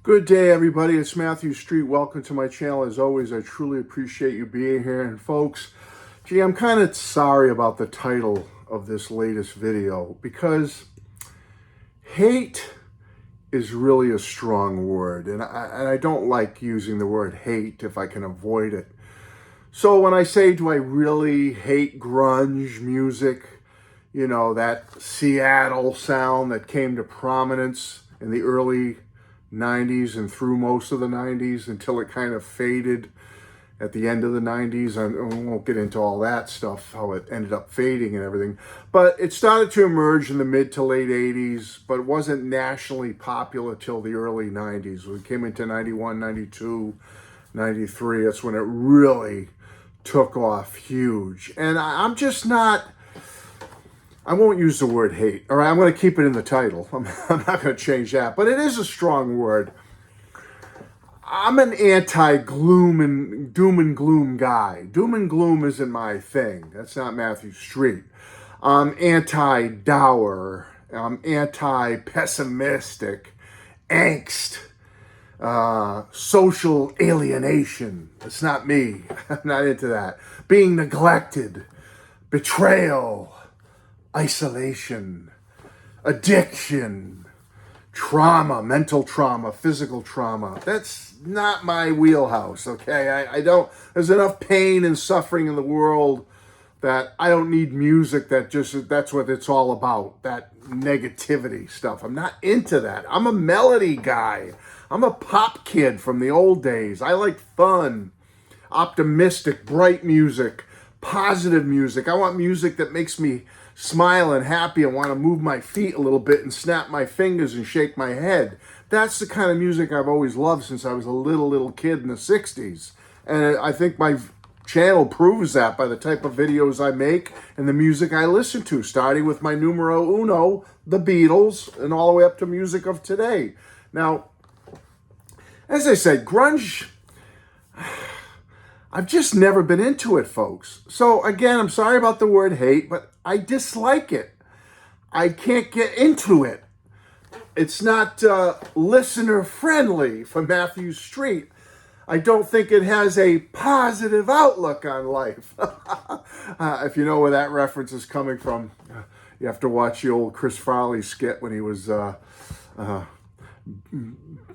Good day, everybody. It's Matthew Street. Welcome to my channel. As always, I truly appreciate you being here. And folks, gee, I'm kind of sorry about the title of this latest video because hate is really a strong word. And I don't like using the word hate if I can avoid it. So when I say, do I really hate grunge music? You know, that Seattle sound that came to prominence in the early 90s and through most of the 90s until it kind of faded at the end of the 90s. I won't get into all that stuff, how it ended up fading and everything. But it started to emerge in the mid to late 80s, but it wasn't nationally popular till the early 90s. We came into 91, 92, 93. That's when it really took off huge. And I'm just not... I won't use the word hate. All right, I'm going to keep it in the title. I'm not going to change that. But it is a strong word. I'm an anti-gloom and doom and gloom guy. Doom and gloom isn't my thing. That's not Matthew Street. I'm anti-dour. I'm anti-pessimistic. Angst. Social alienation. It's not me. I'm not into that. Being neglected. Betrayal. Isolation, addiction, trauma, mental trauma, physical trauma. That's not my wheelhouse, okay? I don't, there's enough pain and suffering in the world that I don't need music that's what it's all about, that negativity stuff. I'm not into that. I'm a melody guy. I'm a pop kid from the old days. I like fun, optimistic, bright music, positive music. I want music that makes me smile and happy and want to move my feet a little bit and snap my fingers and shake my head. That's the kind of music I've always loved since I was a little kid in the 60s. And I think my channel proves that by the type of videos I make and the music I listen to, starting with my numero uno, the Beatles, and all the way up to music of today. Now, as I said, grunge... I've just never been into it, folks. So again, I'm sorry about the word hate, but I dislike it. I can't get into it. It's not listener friendly for Matthew Street. I don't think it has a positive outlook on life. If you know where that reference is coming from, you have to watch the old Chris Farley skit when he was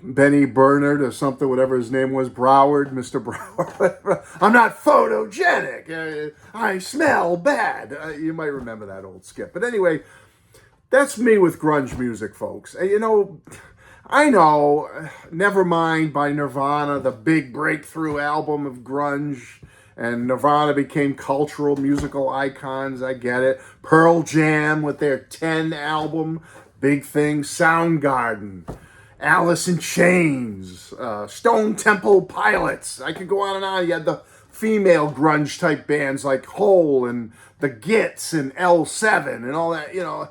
Benny Bernard or something, whatever his name was, Broward, Mr. Broward. I'm not photogenic. I smell bad. You might remember that old skit. But anyway, that's me with grunge music, folks. You know, I know, Nevermind by Nirvana, the big breakthrough album of grunge, and Nirvana became cultural musical icons. I get it. Pearl Jam with their 10 album, big thing. Soundgarden. Alice in Chains, Stone Temple Pilots. I could go on and on. You had the female grunge type bands like Hole and the Gits and L7 and all that, you know.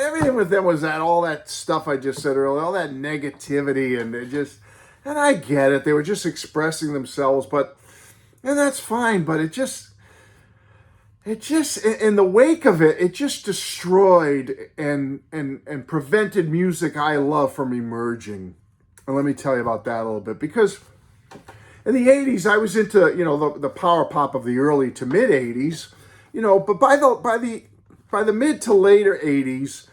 Everything with them was all that stuff I just said earlier, all that negativity, and and I get it. They were just expressing themselves, and that's fine, but it just, in the wake of it, it just destroyed and prevented music I love from emerging. And let me tell you about that a little bit, because in the 80s, I was into, you know, the power pop of the early to mid 80s, you know, but by the mid to later 80s,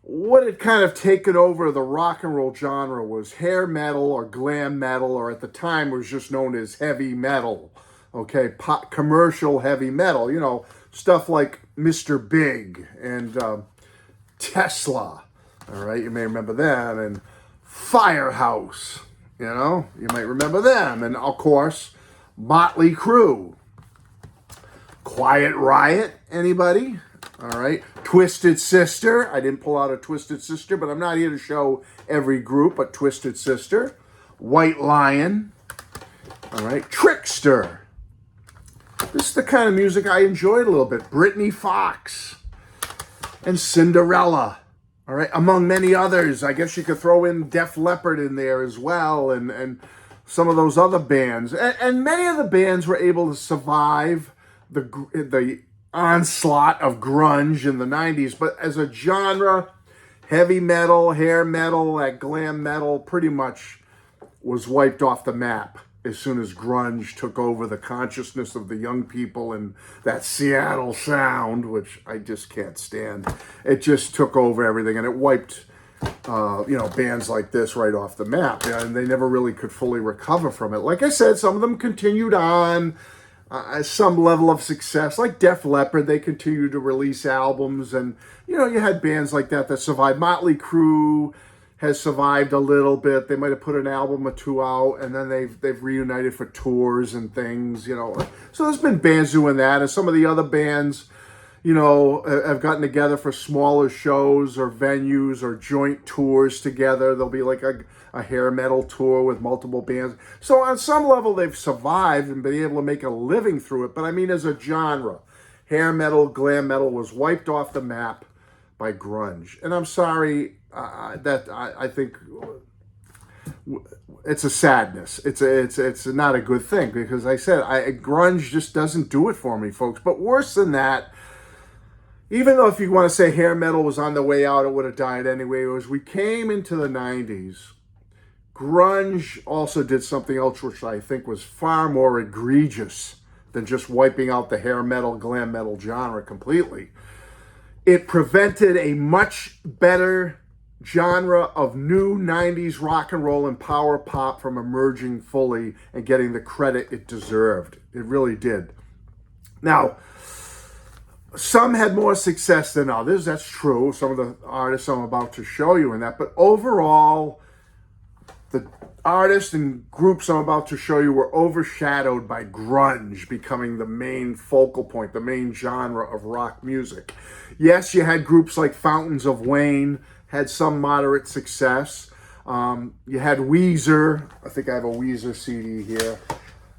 what had kind of taken over the rock and roll genre was hair metal or glam metal, or at the time was just known as heavy metal. Okay, commercial heavy metal, you know, stuff like Mr. Big and Tesla, all right, you may remember them, and Firehouse, you know, you might remember them, and of course, Motley Crue, Quiet Riot, anybody? All right, Twisted Sister. I didn't pull out a Twisted Sister, but I'm not here to show every group, but Twisted Sister, White Lion, all right, Trickster. This is the kind of music I enjoyed a little bit. Britney Fox and Cinderella, all right, among many others. I guess you could throw in Def Leppard in there as well, and some of those other bands. And many of the bands were able to survive the onslaught of grunge in the 90s. But as a genre, heavy metal, hair metal, that glam metal pretty much was wiped off the map as soon as grunge took over the consciousness of the young people, and that Seattle sound, which I just can't stand. It just took over everything, and it wiped, bands like this right off the map, and they never really could fully recover from it. Like I said, some of them continued on some level of success, like Def Leppard. They continued to release albums, and you had bands like that survived. Motley Crue has survived a little bit. They might have put an album or two out, and then they've reunited for tours and things, So there's been bands doing that, and some of the other bands, have gotten together for smaller shows or venues or joint tours together. There'll be like a hair metal tour with multiple bands. So on some level, they've survived and been able to make a living through it. But I mean, as a genre, hair metal, glam metal was wiped off the map by grunge. And I'm sorry, I think it's a sadness. It's not a good thing, because I said grunge just doesn't do it for me, folks. But worse than that, even though if you want to say hair metal was on the way out, it would have died anyway. As we came into the 90s, grunge also did something else which I think was far more egregious than just wiping out the hair metal, glam metal genre completely. It prevented a much better genre of new 90s rock and roll and power pop from emerging fully and getting the credit it deserved. It really did. Now, some had more success than others. That's true. Some of the artists I'm about to show you in that. But overall, the artists and groups I'm about to show you were overshadowed by grunge becoming the main focal point, the main genre of rock music. Yes, you had groups like Fountains of Wayne, had some moderate success. You had Weezer. I think I have a Weezer CD here.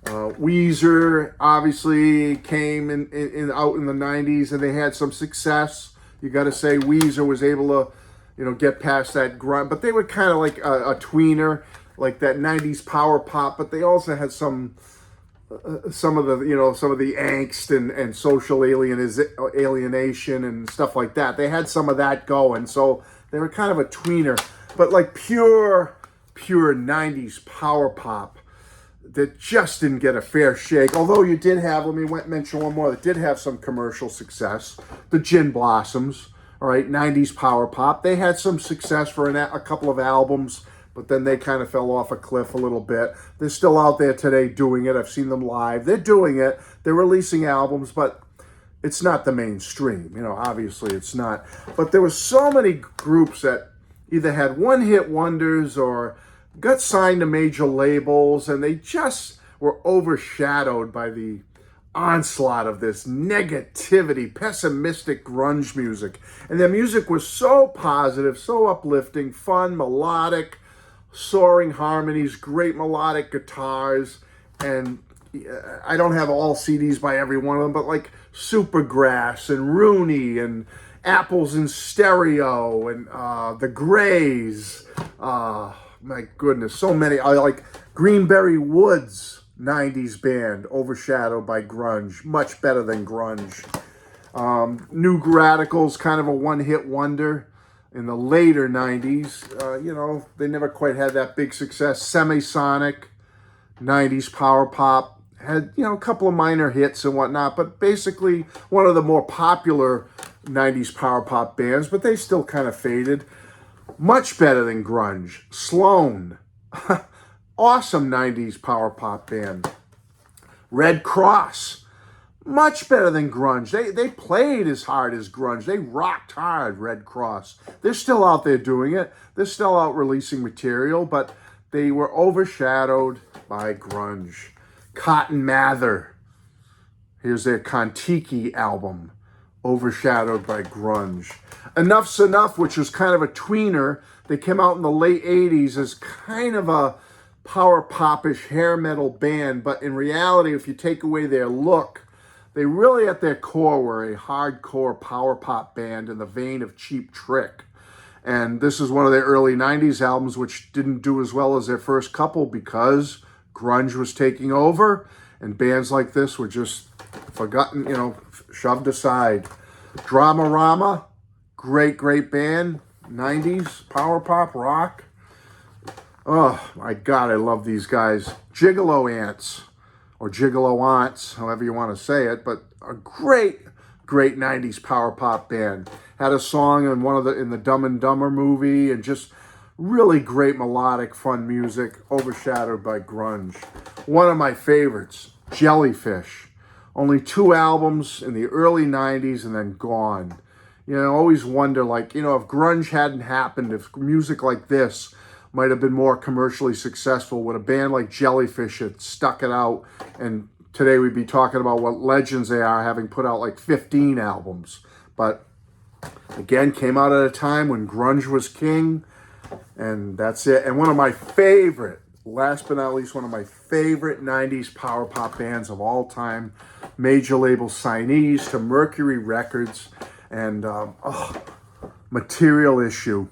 Weezer obviously came out in the 90s, and they had some success. You got to say Weezer was able to, get past that grunt, but they were kind of like a tweener, like that 90s power pop, but they also had some of the, some of the angst and social alienation and stuff like that. They had some of that going, so they were kind of a tweener, but like pure 90s power pop that just didn't get a fair shake. Although you did have, let me mention one more that did have some commercial success, the Gin Blossoms, all right, 90s power pop. They had some success for a couple of albums, but then they kind of fell off a cliff a little bit. They're still out there today doing it. I've seen them live. They're doing it. They're releasing albums, but it's not the mainstream. Obviously it's not. But there were so many groups that either had one-hit wonders or got signed to major labels, and they just were overshadowed by the onslaught of this negativity, pessimistic grunge music. And their music was so positive, so uplifting, fun, melodic, soaring harmonies, great melodic guitars. And I don't have all CDs by every one of them, but like Supergrass and Rooney and Apples in Stereo and the Grays. My goodness, so many. I like Greenberry Woods, 90s band, overshadowed by grunge, much better than grunge. New Radicals, kind of a one-hit wonder in the later 90s. They never quite had that big success. Semisonic, 90s power pop, had, a couple of minor hits and whatnot, but basically one of the more popular 90s power pop bands, but they still kind of faded. Much better than grunge. Sloan, awesome 90s power pop band. Red Cross, much better than grunge. They played as hard as grunge. They rocked hard, Red Cross. They're still out there doing it. They're still out releasing material, but they were overshadowed by grunge. Cotton Mather, here's their Kon-Tiki album, overshadowed by grunge. Enough's Enough, which was kind of a tweener. They came out in the late 80s as kind of a power popish hair metal band, but in reality, if you take away their look, they really at their core were a hardcore power pop band in the vein of Cheap Trick. And this is one of their early 90s albums, which didn't do as well as their first couple because grunge was taking over and bands like this were just forgotten, shoved aside. Dramarama, great band, 90s, power pop, rock. Oh, my God, I love these guys. Gigolo Ants, or Gigolo Aunts, however you want to say it, but a great, great 90s power pop band. Had a song in the Dumb and Dumber movie, and just really great melodic, fun music, overshadowed by grunge. One of my favorites, Jellyfish. Only 2 albums in the early 90s and then gone. You know, I always wonder, like, you know, if grunge hadn't happened, if music like this might have been more commercially successful, would a band like Jellyfish had stuck it out, and today we'd be talking about what legends they are, having put out like 15 albums. But again, came out at a time when grunge was king, and that's it. And one of my favorite, last but not least, one of my favorite 90s power pop bands of all time, major label signees to Mercury Records, and Material Issue.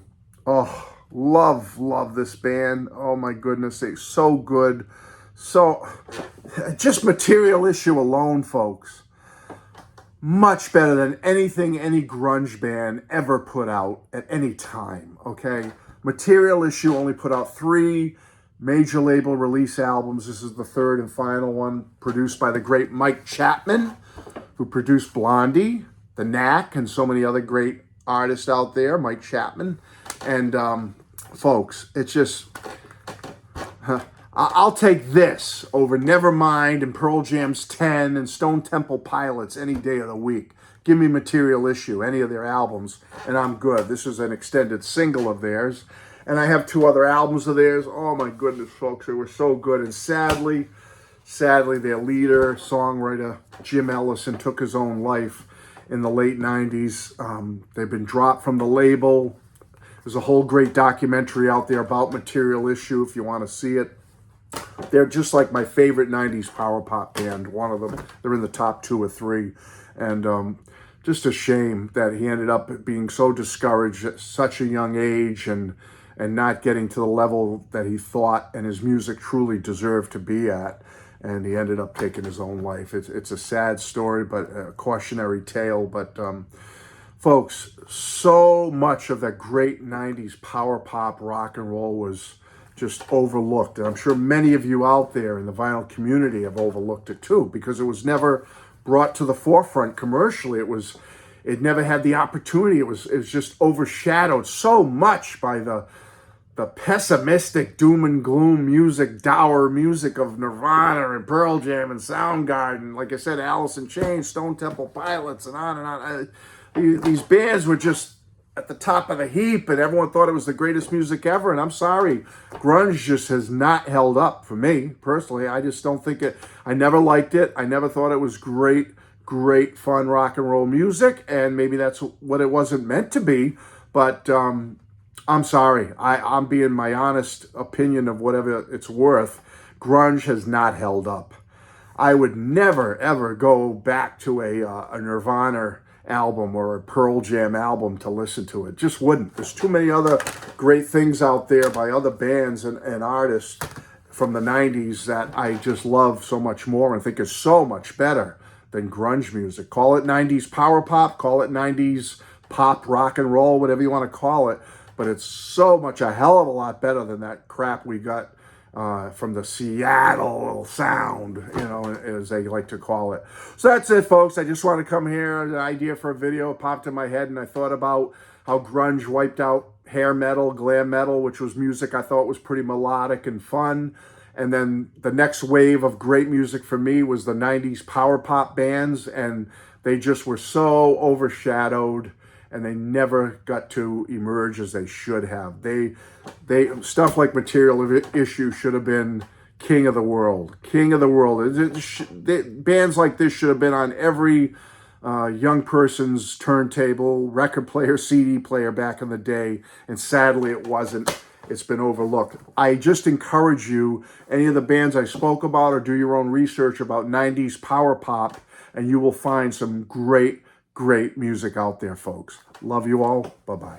Oh, love this band. Oh my goodness, they're so good. So, just Material Issue alone, folks, much better than anything any grunge band ever put out at any time, okay? Material Issue only put out 3 major label release albums. This is the 3rd and final one, produced by the great Mike Chapman, who produced Blondie, The Knack, and so many other great artists out there, Mike Chapman. And folks, it's just, I'll take this over Nevermind and Pearl Jam's 10 and Stone Temple Pilots any day of the week. Give me Material Issue, any of their albums, and I'm good. This is an extended single of theirs. And I have 2 other albums of theirs. Oh my goodness, folks, they were so good. And sadly, their leader, songwriter, Jim Ellison, took his own life in the late 90s. They've been dropped from the label. There's a whole great documentary out there about Material Issue if you want to see it. They're just like my favorite 90s power pop band, one of them. They're in the top 2 or 3. And just a shame that he ended up being so discouraged at such a young age and not getting to the level that he thought and his music truly deserved to be at. And he ended up taking his own life. It's a sad story, but a cautionary tale. But folks, so much of that great 90s power pop rock and roll was just overlooked. And I'm sure many of you out there in the vinyl community have overlooked it too, because it was never brought to the forefront commercially. It never had the opportunity. It was just overshadowed so much by the pessimistic doom and gloom music, dour music of Nirvana and Pearl Jam and Soundgarden. Like I said, Alice in Chains, Stone Temple Pilots, and on and on. These bands were just at the top of the heap, and everyone thought it was the greatest music ever. And I'm sorry, grunge just has not held up for me personally. I just don't think it. I never liked it. I never thought it was great, fun rock and roll music, and maybe that's what it wasn't meant to be. But I'm sorry. I'm being my honest opinion of whatever it's worth. Grunge has not held up. I would never, ever go back to a Nirvana album or a Pearl Jam album to listen to it. Just wouldn't. There's too many other great things out there by other bands and artists from the 90s that I just love so much more and think is so much better than grunge music. Call it 90s power pop, call it 90s pop, rock and roll, whatever you want to call it. But it's so much a hell of a lot better than that crap we got from the Seattle sound, as they like to call it. So that's it, folks. I just want to come here. An idea for a video popped in my head, and I thought about how grunge wiped out hair metal, glam metal, which was music I thought was pretty melodic and fun. And then the next wave of great music for me was the 90s power pop bands, and they just were so overshadowed, and they never got to emerge as they should have. They stuff like Material Issue should have been king of the world. King of the world. Bands like this should have been on every young person's turntable, record player, CD player back in the day, and sadly it wasn't. It's been overlooked. I just encourage you, any of the bands I spoke about, or do your own research about 90s power pop, and you will find some great music out there, folks. Love you all. Bye-bye.